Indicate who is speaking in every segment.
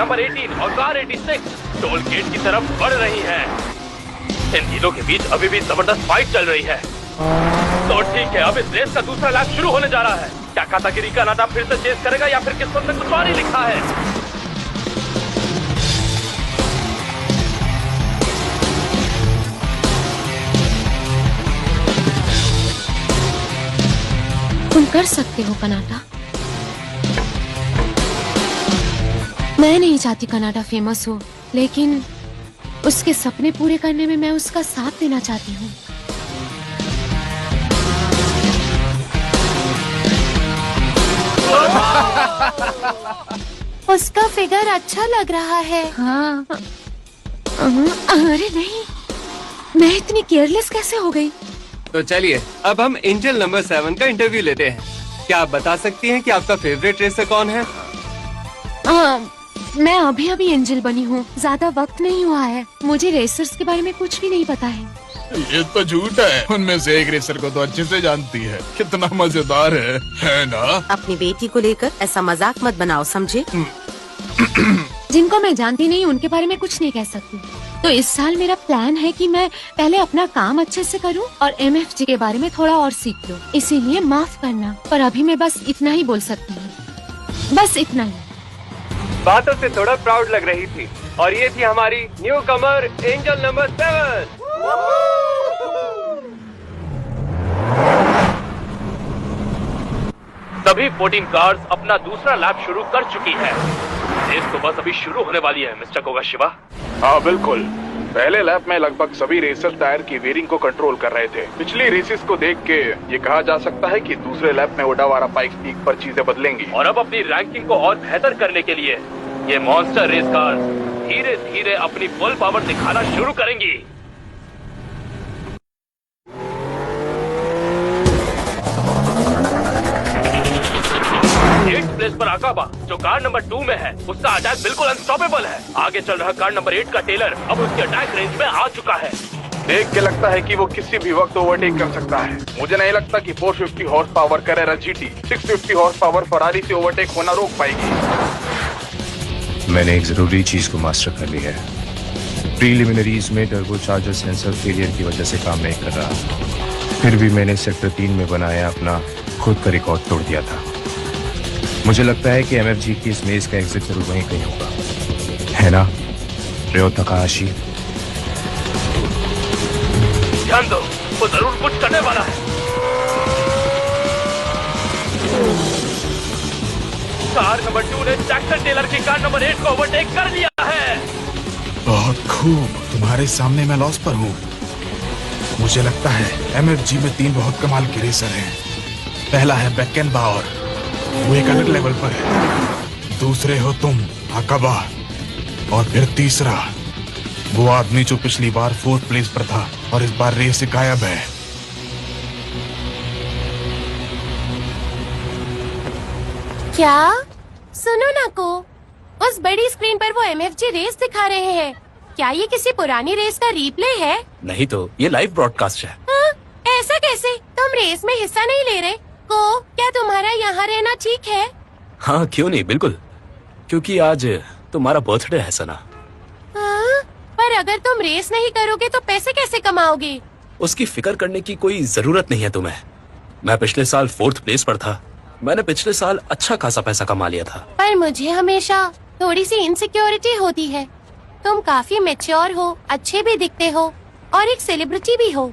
Speaker 1: Number 18 और car 86 toll gate की तरफ बढ़ रही है। इन तीनों के बीच अभी भी जबरदस्त फाइट चल रही है। तो ठीक है, अब इस रेस का दूसरा लैप शुरू होने जा रहा है। क्या कातागिरी कनाडा फिर से चेस करेगा या फिर किस्मत में कुछ और ही लिखा है?
Speaker 2: तुम कर सकते हो कनाडा। मैं नहीं चाहती कनाडा फेमस हो, लेकिन उसके सपने पूरे करने में मैं उसका साथ देना चाहती हूँ। उसका फिगर अच्छा लग रहा है। हाँ। अरे नहीं, मैं इतनी केयरलेस कैसे हो गई?
Speaker 3: तो चलिए अब हम एंजल नंबर 7 का इंटरव्यू लेते हैं। क्या आप बता सकती हैं कि आपका फेवरेट रेसर कौन है?
Speaker 2: मैं अभी अभी एंजल बनी हूँ, ज्यादा वक्त नहीं हुआ है। मुझे रेसर्स के बारे में कुछ भी नहीं पता है।
Speaker 4: ये तो झूठ है। उनमें से एक रेसर को तो अच्छे से जानती है। कितना मजेदार है ना?
Speaker 5: अपनी बेटी को लेकर ऐसा मजाक मत बनाओ, समझे?
Speaker 2: जिनको मैं जानती नहीं उनके बारे में कुछ नहीं कह सकती। तो इस साल मेरा प्लान है कि मैं पहले अपना काम अच्छे से करूं और MFG के बारे में थोड़ा और सीख लूं। इसीलिए माफ करना, पर अभी मैं बस इतना ही बोल सकती हूँ, बस इतना ही।
Speaker 3: बातों से थोड़ा प्राउड लग रही थी। और ये थी हमारी न्यू कमर एंजल नंबर 7।
Speaker 1: सभी 14 कार्स अपना दूसरा लैप शुरू कर चुकी है। रेस तो बस अभी शुरू होने वाली है मिस्टर कोगाशिवा।
Speaker 4: हाँ बिल्कुल। पहले लैप में लगभग सभी रेसर टायर की वेयरिंग को कंट्रोल कर रहे थे। पिछली रेसेस को देख के ये कहा जा सकता है कि दूसरे लैप में ओडावारा पाइक पीक पर चीजें बदलेंगी।
Speaker 1: और अब अपनी रैंकिंग को और बेहतर करने के लिए ये मॉन्स्टर रेस कार्स धीरे धीरे अपनी फुल पावर दिखाना शुरू करेंगी। प्लेस पर आकाबा जो कार नंबर 2 में है, उसका अटैक बिल्कुल अनस्टॉपेबल है। आगे चल रहा कार नंबर 8 का टेलर अब उसके अटैक रेंज में आ चुका है।
Speaker 4: देख के लगता है कि वो किसी भी वक्त ओवरटेक कर सकता है। मुझे नहीं लगता कि 450 horse power Carrara GT 650 horse power Ferrari से ओवरटेक होना रोक पाएगी।
Speaker 6: मैंने एक जरूरी चीज को मास्टर कर लिया है। प्रीलिमिनरीज में टर्बोचार्जर सेंसर फेलियर की वजह से काम नहीं कर रहा, फिर भी मैंने सेक्टर 3 में बनाया अपना खुद का रिकॉर्ड तोड़ दिया था। मुझे लगता है कि MFG की इस मेज का एग्जिट जरूर वहीं कहीं होगा, है ना रियो तकाहाशी?
Speaker 1: ध्यान दो, वो जरूर कुछ करने वाला है। कार नंबर 2 ने जैक्सन टेलर की कार नंबर 8 को ओवरटेक कर लिया है।
Speaker 4: बहुत खूब, तुम्हारे सामने मैं लॉस पर हूँ। मुझे लगता है MFG में 3 बहुत कमाल के रेसर हैं। पहला है बेकेनबाउर, वो एक अलग लेवल पर है। दूसरे हो तुम आकाबा, और फिर तीसरा वो आदमी जो पिछली बार 4th प्लेस पर था और इस बार रेस से गायब है।
Speaker 2: क्या? सुनो ना को, उस बड़ी स्क्रीन पर वो MFG रेस दिखा रहे हैं। क्या ये किसी पुरानी रेस का रीप्ले है?
Speaker 1: नहीं तो ये लाइव ब्रॉडकास्ट है।
Speaker 2: हाँ? ऐसा कैसे? तुम रेस में हिस्सा नहीं ले रहे? को, क्या तुम्हारा यहाँ रहना ठीक है?
Speaker 1: हाँ क्यों नहीं, बिल्कुल, क्योंकि आज तुम्हारा बर्थडे है सना।
Speaker 2: हाँ? पर अगर तुम रेस नहीं करोगे तो पैसे कैसे कमाओगे?
Speaker 1: उसकी फिक्र करने की कोई जरूरत नहीं है तुम्हें। मैं पिछले साल 4th प्लेस पर था। मैंने पिछले साल अच्छा खासा पैसा कमा लिया था।
Speaker 2: पर मुझे हमेशा थोड़ी सी इनसिक्योरिटी होती है। तुम काफी मैच्योर हो, अच्छे भी दिखते हो और एक सेलिब्रिटी भी हो।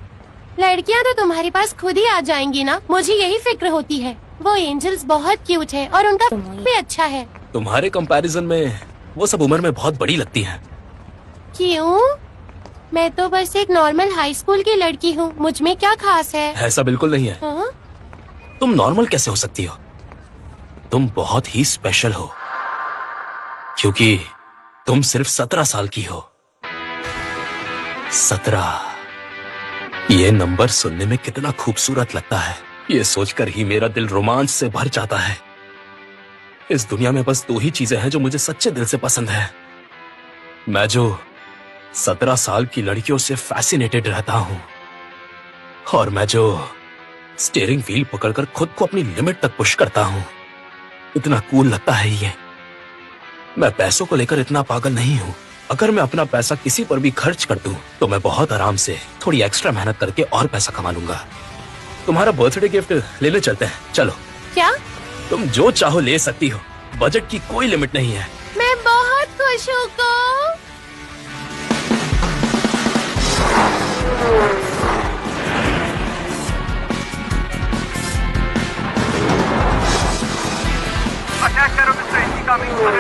Speaker 2: लड़कियां तो तुम्हारे पास खुद ही आ जाएंगी ना, मुझे यही फिक्र होती है। वो एंजल्स बहुत क्यूट है और उनका भी अच्छा है।
Speaker 1: तुम्हारे कंपैरिजन में वो सब उम्र में बहुत बड़ी लगती हैं।
Speaker 2: क्यों? मैं तो बस एक नॉर्मल हाई स्कूल की लड़की हूँ, मुझ में क्या खास है?
Speaker 1: ऐसा बिल्कुल नहीं है।
Speaker 2: हाँ?
Speaker 1: तुम नॉर्मल कैसे हो सकती हो? तुम बहुत ही स्पेशल हो, क्योंकि तुम सिर्फ 17 साल की हो। 17, ये नंबर सुनने में कितना खूबसूरत लगता है। ये सोचकर ही मेरा दिल रोमांच से भर जाता है। इस दुनिया में बस 2 ही चीजें हैं जो मुझे सच्चे दिल से पसंद है। मैं जो 17 साल की लड़कियों से फैसिनेटेड रहता हूं, और मैं जो स्टीयरिंग व्हील पकड़कर खुद को अपनी लिमिट तक पुश करता हूं। इतना कूल लगता है ये। मैं पैसों को लेकर इतना पागल नहीं हूँ। अगर मैं अपना पैसा किसी पर भी खर्च कर दूं, तो मैं बहुत आराम से थोड़ी एक्स्ट्रा मेहनत करके और पैसा कमा लूंगा। तुम्हारा बर्थडे गिफ्ट लेने चलते हैं, चलो।
Speaker 2: क्या?
Speaker 1: तुम जो चाहो ले सकती हो, बजट की कोई लिमिट नहीं है।
Speaker 2: मैं बहुत खुश हूँ को।
Speaker 7: अगर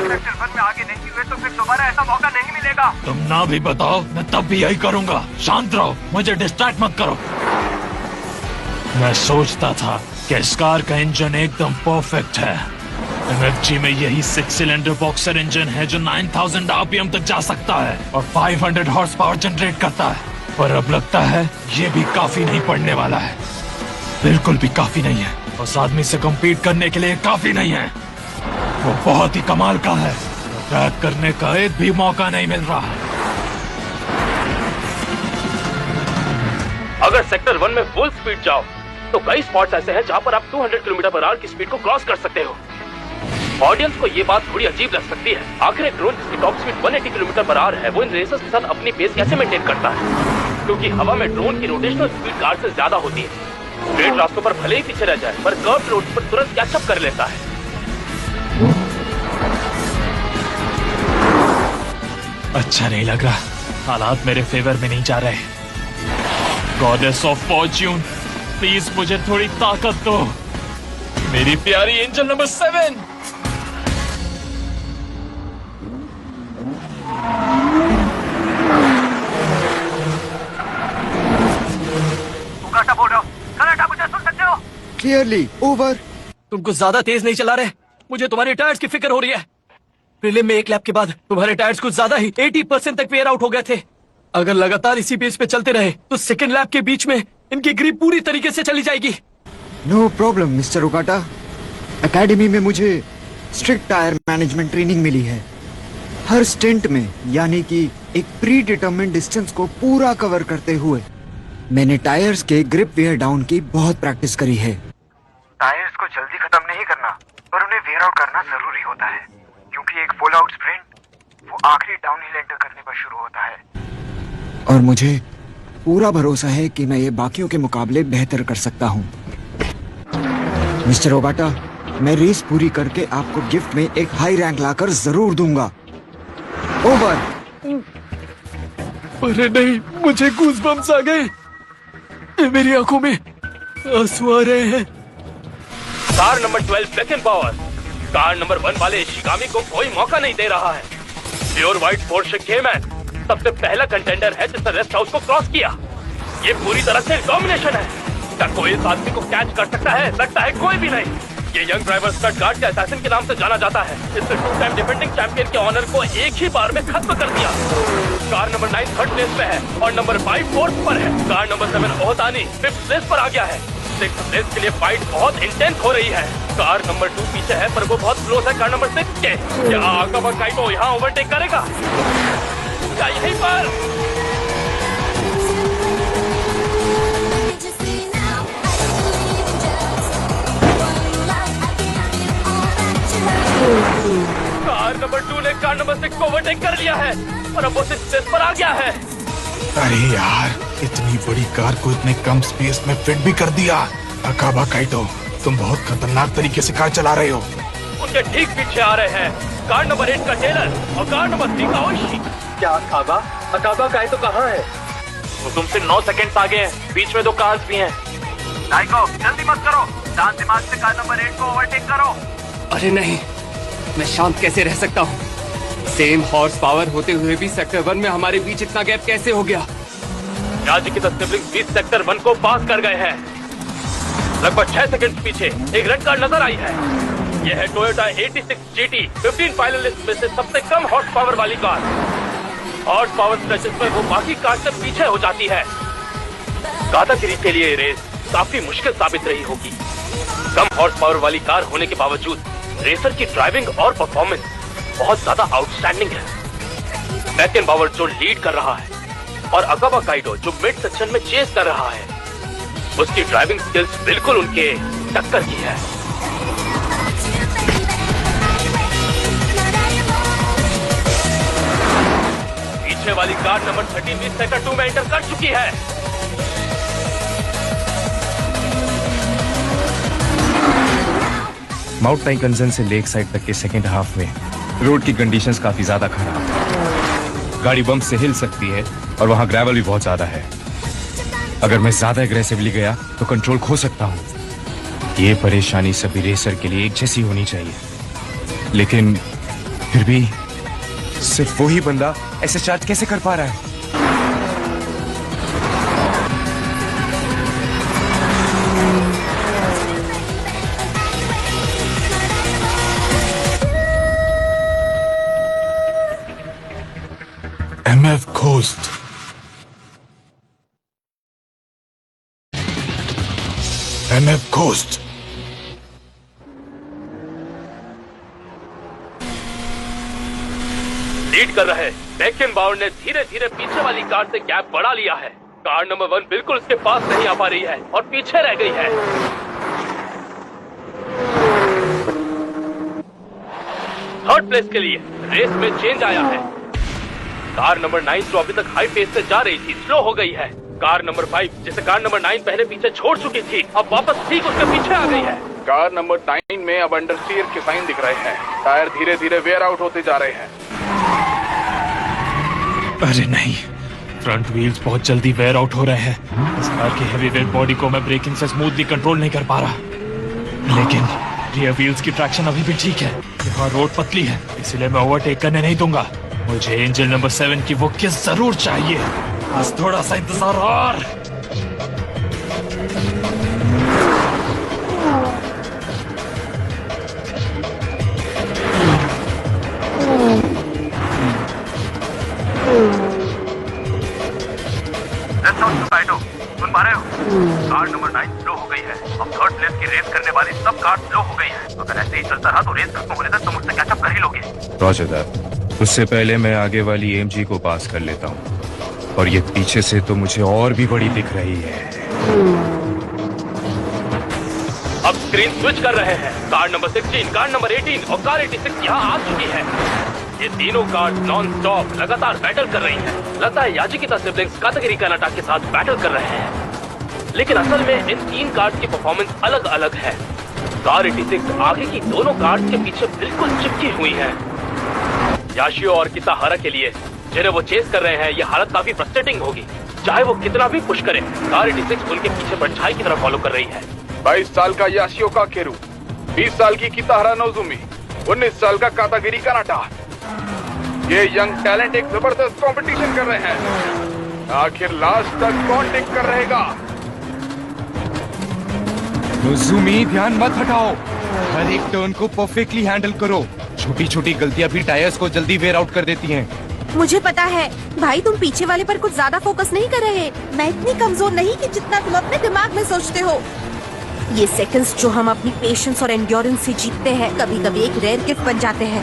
Speaker 7: सेक्टर 1 में आगे नहीं हुए तो फिर दोबारा ऐसा मौका नहीं मिलेगा।
Speaker 8: तुम ना भी बताओ, मैं तब भी यही करूंगा। शांत रहो, मुझे डिस्ट्रैक्ट मत करो। मैं सोचता था कि इस कार का इंजन एकदम परफेक्ट है। MFG में यही 6 सिलेंडर बॉक्सर इंजन है जो 9000 RPM तक जा सकता है और 500 हॉर्स पावर जनरेट करता है। पर अब लगता है ये भी काफी नहीं पड़ने वाला है। बिल्कुल भी काफी नहीं है। उस आदमी से कम्पीट करने के लिए काफी नहीं है। वो बहुत ही कमाल का है। ट्रैक करने का एक भी मौका नहीं मिल रहा।
Speaker 1: अगर सेक्टर 1 में फुल स्पीड जाओ तो कई स्पॉट्स ऐसे हैं जहां पर आप 200 km/h की स्पीड को क्रॉस कर सकते हो। ऑडियंस को ये बात थोड़ी अजीब लग सकती है। आखिर एक ड्रोन जिसकी टॉप स्पीड 180 km/h है, वो इन रेसर्स के साथ अपनी पेस कैसे मेंटेन करता है? क्योंकि हवा में ड्रोन की रोटेशनल स्पीड कार से ज्यादा होती है। स्ट्रेट रास्तों पर भले ही पीछे रह जाए, पर कर्व रोड पर तुरंत कैचअप कर लेता है।
Speaker 8: अच्छा नहीं लग रहा। हालात मेरे फेवर में नहीं जा रहे। गॉडेस ऑफ फॉर्च्यून, प्लीज मुझे थोड़ी ताकत दो। मेरी प्यारी एंजल नंबर 7।
Speaker 7: बोल रहा हूँ, कनाडा मुझे सुन सकते हो?
Speaker 9: Clearly over.
Speaker 1: तुम कुछ ज्यादा तेज नहीं चला रहे। मुझे तुम्हारे टायर्स की फिक्र हो रही है। प्रीलिम में एक लैप के बाद तुम्हारे टायर्स कुछ ज्यादा ही 80% तक वेयर आउट हो गए थे। अगर लगातार इसी पेस पे चलते रहे तो सेकंड लैप के बीच में इनकी ग्रिप पूरी तरीके से चली जाएगी।
Speaker 9: No problem mister Okata. Academy में मुझे स्ट्रिक्ट टायर मैनेजमेंट ट्रेनिंग मिली है। हर स्टिंट में, यानी कि एक प्री डिटरमिन्ड डिस्टेंस को पूरा कवर करते हुए मैंने टायर्स के ग्रिप वेयर डाउन की बहुत प्रैक्टिस करी है।
Speaker 7: टायर्स को जल्दी खत्म नहीं करना, पर उन्हें वेयर आउट करना जरूरी होता है, क्योंकि एक फुल आउट स्प्रिंट वो आखिरी डाउनहिल एंटर करने पर शुरू होता है।
Speaker 9: और मुझे पूरा भरोसा है कि मैं ये बाकियों के मुकाबले बेहतर कर सकता हूँ। मिस्टर ओगाटा, मैं रेस पूरी करके आपको गिफ्ट में एक हाई रैंक लाकर जरूर दूंगा। ओवर।
Speaker 1: अरे नहीं, मुझे गूज़बम्प्स आ गए। मेरी आंखों में आंसू आ रहे हैं। Car number 12 back and power car number 1 वाले शिगामी को कोई मौका नहीं दे रहा है। प्योर व्हाइट पोर्शे केमैन सबसे पहला कंटेंडर है जिसने रेस्ट हाउस को क्रॉस किया। ये पूरी तरह से डोमिनेशन है। क्या कोई इस आदमी को कैच कर सकता है? लगता है कोई भी नहीं। ये यंग ड्राइवर स्टड गार्ड के असैसिन के नाम से जाना जाता है। इसने 2 टाइम डिफेंडिंग चैंपियन के ऑनर को एक ही बार में खत्म कर दिया। कार नंबर 9 थर्ड प्लेस पे है और नंबर 5 फोर्थ पर है। Car number 7 Ohtani 5th place पर आ गया है। 6th प्लेस के लिए फाइट बहुत इंटेंस हो रही है। कार नंबर 2 पीछे है, पर वो बहुत क्लोज है कार नंबर 6 के। क्या आकाबा काइटो यहाँ ओवरटेक करेगा? क्या यहीं पर? कार नंबर 2 ने कार नंबर 6 को ओवरटेक कर लिया है और अब वो 6th प्लेस पर आ गया है।
Speaker 4: अरे यार, इतनी बड़ी कार को इतने कम स्पेस में फिट भी कर दिया। अकाबा काइटो, तुम बहुत खतरनाक तरीके से कार चला रहे हो।
Speaker 1: उनके ठीक पीछे आ रहे हैं कार नंबर 8 का टेलर और कार नंबर 3 का ओशी। क्या अकाबा काइटो कहाँ है? वो तुमसे 9 सेकंड्स आगे हैं। बीच में 2 कार्स भी हैं।
Speaker 7: नाइको, जल्दी मत करो। शांत दिमाग से कार नंबर 8 को ओवरटेक करो।
Speaker 3: अरे नहीं, मैं शांत कैसे रह सकता हूँ? सेम हॉर्स पावर होते हुए भी सेक्टर 1 में हमारे बीच इतना गैप कैसे हो गया?
Speaker 1: राज्य की सिबलिंग्स भी सेक्टर 1 को पास कर गए हैं। लगभग 6 सेकंड पीछे एक रेड कार नजर आई है। यह है टोयोटा 86 GT 15 फाइनलिस्ट में से सबसे कम हॉर्स पावर वाली कार। हॉर्स पावर स्ट्रेचेस में वो बाकी कार से पीछे हो जाती है। दादागिरी के लिए रेस काफी मुश्किल साबित रही होगी। कम हॉर्स पावर वाली कार होने के बावजूद रेसर की ड्राइविंग और परफॉर्मेंस बहुत ज्यादा आउटस्टैंडिंग है। बैक एंड पावर जो लीड कर रहा है और अकाबा काइटो जो मिड सेक्शन में चेस कर रहा है, उसकी ड्राइविंग स्किल्स बिल्कुल उनके टक्कर की है। पीछे वाली कार नंबर 13 भी सेक्टर 2 में एंटर कर चुकी है।
Speaker 6: माउंट टाइकंजन से लेक साइड तक के सेकेंड हाफ में रोड की कंडीशंस काफी ज्यादा खराब है। गाड़ी बम्प से हिल सकती है और वहां ग्रेवल भी बहुत ज्यादा है। अगर मैं ज्यादा एग्रेसिवली गया तो कंट्रोल खो सकता हूं। ये परेशानी सभी रेसर के लिए एक जैसी होनी चाहिए, लेकिन फिर भी सिर्फ वही बंदा ऐसे चार्ज कैसे कर पा रहा है?
Speaker 4: MF Ghost. MF Ghost.
Speaker 1: Lead कर रहे बेकेनबाउर ने धीरे धीरे पीछे वाली कार से गैप बढ़ा लिया है। कार नंबर 1 बिल्कुल उसके पास नहीं आ पा रही है और पीछे रह गई है। थर्ड प्लेस के लिए रेस में चेंज आया है। कार नंबर 9 जो अभी तक हाई पेस से जा रही थी स्लो हो गई है। कार नंबर 5 जिसे कार नंबर 9 पहले पीछे छोड़ चुकी थी अब वापस ठीक उसके पीछे आ गई है।
Speaker 10: कार नंबर 9 में अब अंडरस्टीयर के साइन दिख रहे हैं। टायर धीरे धीरे वेयर आउट होते जा रहे हैं।
Speaker 8: अरे नहीं, फ्रंट व्हील्स बहुत जल्दी वेयर आउट हो रहे हैं। इस कार की हेवी वेट बॉडी को मैं ब्रेकिंग से स्मूथली कंट्रोल नहीं कर पा रहा, लेकिन रियर व्हील्स की ट्रैक्शन अभी भी ठीक है। यहाँ रोड पतली है इसलिए मैं ओवरटेक करने नहीं दूंगा। मुझे एंजल नंबर 7 की वो किस जरूर चाहिए। बस थोड़ा सा इंतजार और।
Speaker 7: सुन पा रहे हो? कार नंबर 9 स्लो हो गई है। अब थर्ड प्लेस की रेस करने वाली सब कार स्लो हो गई है। अगर ऐसे ही चलता रहा तो रेस खत्म होने तक तुम मुझसे कैचअप कर ही लोगे।
Speaker 6: Roger that. उससे पहले मैं आगे वाली AMG को पास कर लेता हूँ, और ये पीछे से तो मुझे और भी बड़ी दिख रही है।
Speaker 1: अब स्क्रीन स्विच कर रहे हैं। कार नंबर 16, कार नंबर 18 और कार 86 यहाँ आ चुकी है। ये तीनों कार नॉन स्टॉप लगातार बैटल कर रही हैं। लगता है याजिकिता सिबलिंग्स कातागिरी कानाटा के साथ बैटल कर रहे हैं, लेकिन असल में इन तीन कार्स की परफॉर्मेंस अलग अलग है। कार 86 आगे की दोनों कार्स के पीछे बिल्कुल चिपकी हुई है। याशियो और किताहारा के लिए जिन्हें वो चेस कर रहे हैं ये हालत काफी फ्रस्ट्रेटिंग होगी। चाहे वो कितना भी पुश करे, कार 86 उनके पीछे परछाई की तरह फॉलो कर रही है।
Speaker 10: 22 साल का याशियो काकेरू, 20 साल की किताहारा नोजुमी, 19 साल का कातागिरी कानाटा। ये यंग टैलेंट एक जबरदस्त कंपटीशन कर रहे हैं। आखिर लास्ट तक कौन टिक कर रहेगा?
Speaker 6: नोजुमी ध्यान मत हटाओ, हर एक टर्न को परफेक्टली हैंडल करो। छोटी छोटी गलतियां भी टायर्स को जल्दी वेयर आउट कर देती हैं।
Speaker 5: मुझे पता है भाई, तुम पीछे वाले पर कुछ ज्यादा फोकस नहीं कर रहे। मैं इतनी कमजोर नहीं कि जितना तुम अपने दिमाग में सोचते हो। ये सेकंड्स जो हम अपनी पेशेंस और एंड्योरेंस से जीतते हैं कभी कभी एक रेयर गिफ्ट बन जाते हैं।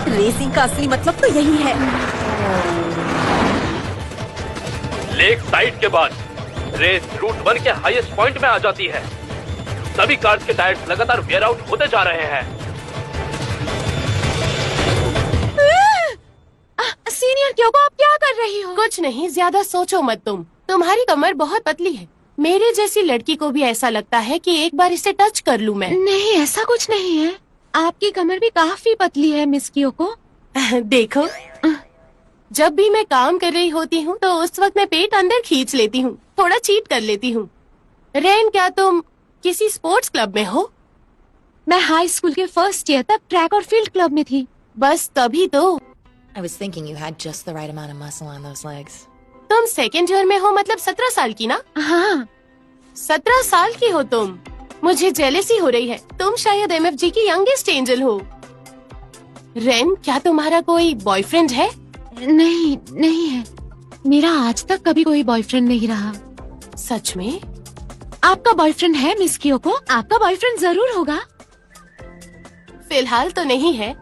Speaker 5: रेसिंग का असली मतलब तो यही है।
Speaker 1: लेक साइड के बाद रेस रूट 1 के हाईएस्ट पॉइंट में आ जाती है। सभी कार्स के टायर्स लगातार वेयर आउट होते जा रहे हैं।
Speaker 2: सीनियर क्योको, आप क्या कर रही हो? कुछ नहीं, ज्यादा सोचो मत तुम। तुम्हारी कमर बहुत पतली है। मेरे जैसी लड़की को भी ऐसा लगता है कि एक बार इसे टच कर लूं मैं।
Speaker 11: नहीं, ऐसा कुछ नहीं है। आपकी कमर भी काफी पतली है मिस कियोको।
Speaker 2: देखो, जब भी मैं काम कर रही होती हूँ तो उस वक्त मैं पेट अंदर खींच लेती हूँ, थोड़ा चीट कर लेती हूँ। रेन, क्या तुम किसी स्पोर्ट्स क्लब में हो?
Speaker 11: मैं हाई स्कूल के फर्स्ट ईयर तक ट्रैक और फील्ड क्लब में थी।
Speaker 2: बस तभी तो।
Speaker 12: I was thinking you had just the right amount of muscle on those legs.
Speaker 2: तुम सेकेंड ईयर में हो, मतलब 17 साल की ना?
Speaker 11: हाँ,
Speaker 2: 17 साल की हो तुम। मुझे जेलेसी हो रही है। तुम शायद MFG की यंगेस्ट एंजल हो। रेन, क्या तुम्हारा कोई बॉयफ्रेंड है?
Speaker 11: नहीं, नहीं है। मेरा आज तक कभी कोई बॉयफ्रेंड नहीं रहा।
Speaker 2: सच में?
Speaker 11: आपका बॉयफ्रेंड है मिस कियोको? आपका बॉयफ्रेंड जरूर होगा।
Speaker 2: फिलहाल तो नहीं है,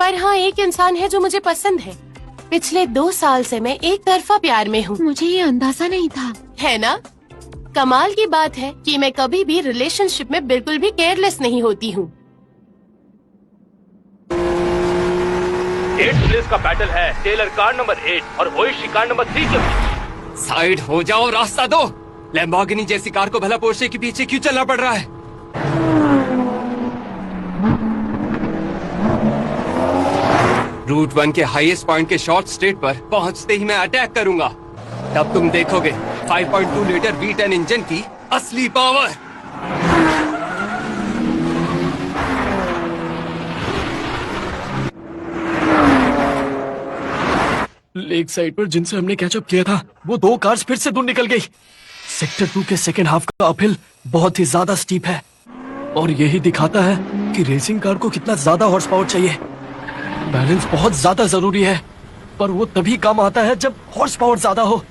Speaker 2: पर हाँ एक इंसान है जो मुझे पसंद है। पिछले 2 साल से मैं एक तरफा प्यार में हूँ।
Speaker 11: मुझे ये अंदाजा नहीं था।
Speaker 2: है ना? कमाल की बात है कि मैं कभी भी रिलेशनशिप में बिल्कुल भी केयरलेस नहीं होती हूँ।
Speaker 6: 8th प्लेस का बैटल है टेलर कार नंबर 8 और ओइशी कार नंबर 3 के बीच।
Speaker 3: साइड हो जाओ, रास्ता दो। लैम्बोर्गिनी जैसी कार को भला पोर्शे के पीछे क्यों चलना पड़ रहा है? रूट 1 के हाईएस्ट पॉइंट के शॉर्ट स्ट्रेट पर पहुंचते ही मैं अटैक करूंगा। तब तुम देखोगे 5.2 लीटर V10 इंजन की असली पावर।
Speaker 1: लेग साइड पर जिनसे हमने कैचअप किया था वो 2 कार्स फिर से दूर निकल गई। सेक्टर 2 के सेकेंड हाफ का अपहिल बहुत ही ज्यादा स्टीप है और यही दिखाता है कि रेसिंग कार को कितना ज्यादा हॉर्स पावर चाहिए। बैलेंस बहुत ज्यादा जरूरी है, पर वो तभी काम आता है जब हॉर्स पावर ज्यादा हो।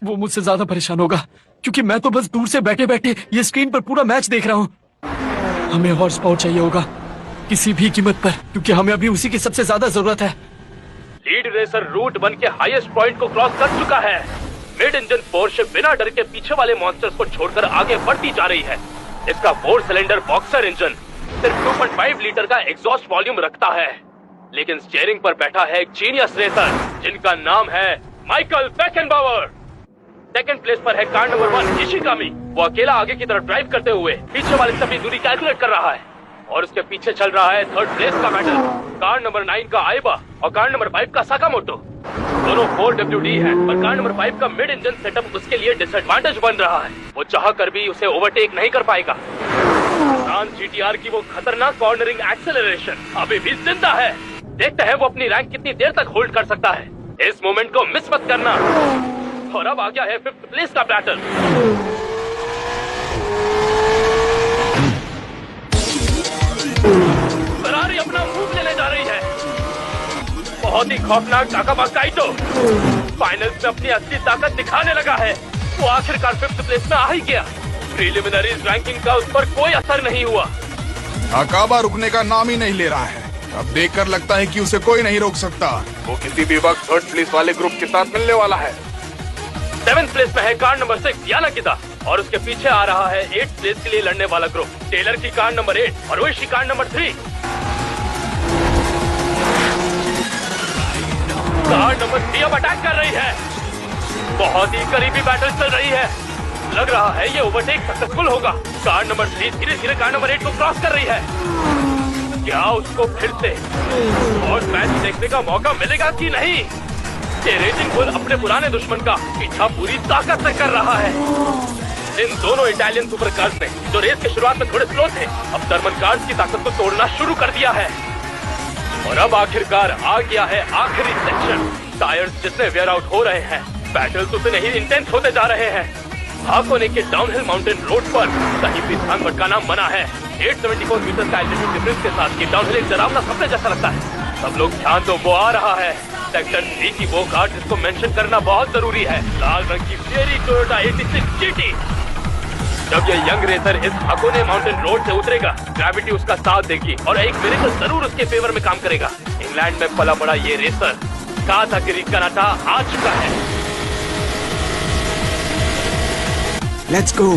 Speaker 1: वो मुझसे ज्यादा परेशान होगा क्योंकि मैं तो बस दूर से बैठे बैठे ये स्क्रीन पर पूरा मैच देख रहा हूँ। हमें हॉर्स पावर चाहिए होगा किसी भी कीमत पर, क्योंकि हमें अभी उसी की सबसे ज्यादा जरूरत है।
Speaker 6: लीड रेसर रूट 1 के हाईएस्ट पॉइंट को क्रॉस कर चुका है। मिड इंजन पोर्शे बिना डर के पीछे वाले मॉन्स्टर्स को छोड़कर आगे बढ़ती जा रही है। इसका 4 सिलेंडर बॉक्सर इंजन सिर्फ 2.5 लीटर का एग्जॉस्ट वॉल्यूम रखता है, लेकिन स्टीयरिंग पर बैठा है एक जीनियस रेसर जिनका नाम है माइकल बेकेनबावर। सेकंड प्लेस पर है कार नंबर 1 इशिकामी। वो अकेला आगे की तरफ ड्राइव करते हुए पीछे वाले से अपनी दूरी कैलकुलेट कर रहा है और उसके पीछे चल रहा है थर्ड प्लेस का बैटल कार नंबर 9 का आइबा और कार नंबर 5 का साकामोटो। दोनों 4WD है, पर कार नंबर 5 का मिड इंजन सेटअप उसके लिए डिसएडवांटेज बन रहा है। वो चाह कर भी उसे ओवरटेक नहीं कर पाएगा। GTR की वो खतरनाक कॉर्नरिंग एक्सेलरेशन अभी भी जिंदा है। देखते हैं वो अपनी रैंक कितनी देर तक होल्ड कर सकता है। इस मोमेंट को मिस मत करना। और अब आ गया है 5th प्लेस का बैटल। फरारी अपना मूव लेने जा रही है। बहुत ही खौफनाक नाकामा काइटो फाइनल्स में अपनी असली ताकत दिखाने लगा है। वो आखिरकार 5th प्लेस में आ ही गया। प्रीलिमिनरीज रैंकिंग का उस पर कोई असर नहीं हुआ।
Speaker 10: नाकाबा रुकने का नाम ही नहीं ले रहा है। अब देखकर लगता है कि उसे कोई नहीं रोक सकता। वो किसी भी वक्त 3rd प्लेस वाले ग्रुप के साथ मिलने वाला है।
Speaker 6: 7th प्लेस में है कार नंबर 6 यानाकिता और उसके पीछे आ रहा है 8th प्लेस के लिए लड़ने वाला ग्रुप टेलर की कार नंबर 8 और ओइशी कार नंबर 3। कार नंबर 3 अब अटैक कर रही है। बहुत ही करीबी बैटल चल रही है। लग रहा है ये ओवरटेक सक्सेसफुल होगा। कार नंबर 3 धीरे धीरे कार नंबर 8 को क्रॉस कर रही है। क्या उसको फिर से और मैच देखने का मौका मिलेगा कि नहीं? ये रेसिंग बुल अपने पुराने दुश्मन का पीछा पूरी ताकत से कर रहा है। इन दोनों इटालियन सुपर कार्स ने जो रेस के शुरुआत में थोड़े स्लो थे, अब जर्मन कार्स की ताकत को तोड़ना शुरू कर दिया है। और अब आखिरकार आ गया है आखिरी सेक्शन। टायर्स जितने वेयर आउट हो रहे हैं, बैटल्स उतने ही इंटेंस होते जा रहे हैं। हाकोने के डाउनहिल माउंटेन रोड पर कहीं भी ध्यान भटकाना मना है। 874 मीटर का एल्टीट्यूड डिफरेंस के साथ ये डाउनहिल एक डरावना सपने जैसा लगता है। सब लोग ध्यान दो, वो आ रहा है। सेक्टर 3 की वो कार जिसको मेंशन करना बहुत जरूरी है, लाल रंग की फेरी टोयोटा 86 GT। जब ये यंग रेसर इस हाकोने माउंटेन रोड से उतरेगा, ग्रेविटी उसका साथ देगी और एक मिरेकल जरूर उसके फेवर में काम करेगा। इंग्लैंड में पला बड़ा ये रेसर कातागिरी कनाटा आ चुका है।
Speaker 9: Let's go.